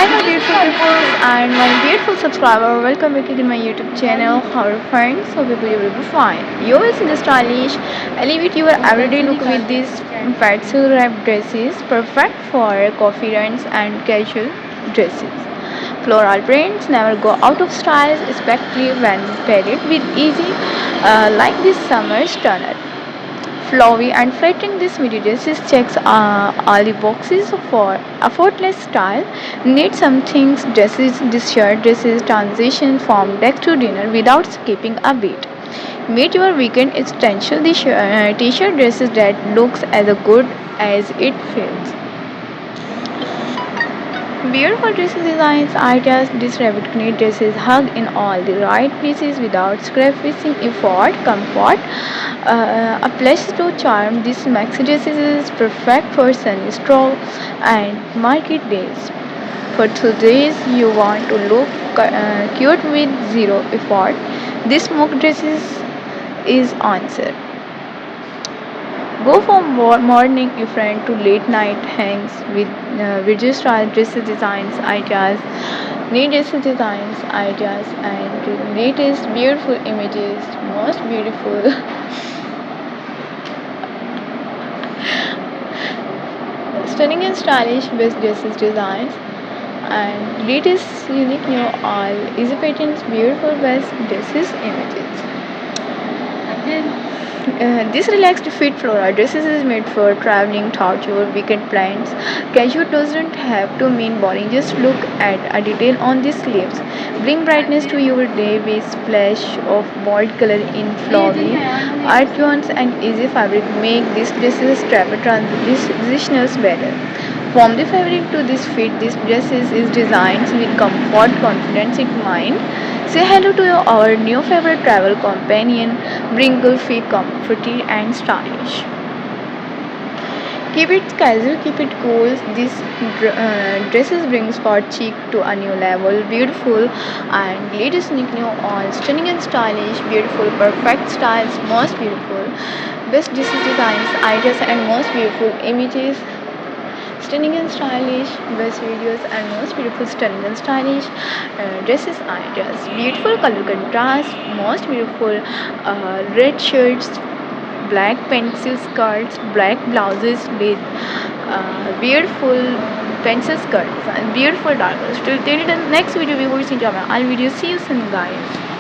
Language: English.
Hi my beautiful peoples and my beautiful subscriber, welcome back to my YouTube channel. How are you friends? Hope you will be fine. You will see the stylish, elevate your everyday look with these fatso wrap dresses, perfect for coffee runs and casual dresses. Floral prints never go out of style, especially when paired with easy like this summer's turner. Flowy and flattering, this material checks all the boxes for effortless style. Need some things, dresses, this shirt dresses transition from deck to dinner without skipping a beat. Meet your weekend essential. The t-shirt dresses that looks as good as it feels. Beautiful dresses designs ideas. This rabbit knit dresses hug in all the right places without scratching effort, comfort. A place to charm. This maxi dresses is perfect for sunny stroll and market days. For today's you want to look cute with zero effort. This smoke dresses is answer. Go from morning event to late night hangs with video style dresses designs ideas, new dresses designs ideas, and latest beautiful images, most beautiful stunning and stylish best dresses designs, and latest unique new all easy patterns, beautiful best dresses images. This relaxed fit floral dresses is made for traveling, thought your weekend plans. Casual doesn't have to mean boring. Just look at a detail on the sleeves. Bring brightness to your day with splash of bold color in flowy art tones and easy fabric. Make these dresses travel transitioners better. From the fabric to this fit, this dresses is designed with comfort, confidence in mind. Say hello to our new favorite travel companion, wrinkle free, comforty, and stylish. Keep it casual, keep it cool. This dresses bring sport chic to a new level. Beautiful and latest new all stunning and stylish, beautiful, perfect styles, most beautiful. Best dresses designs, ideas, and most beautiful images. Stunning and stylish, best videos and most beautiful stunning and stylish dresses ideas. Beautiful color contrast, most beautiful red shirts, black pencil skirts, black blouses with beautiful pencil skirts and beautiful dark colors. Till the next video, we will see you. I'll video. See you soon, guys.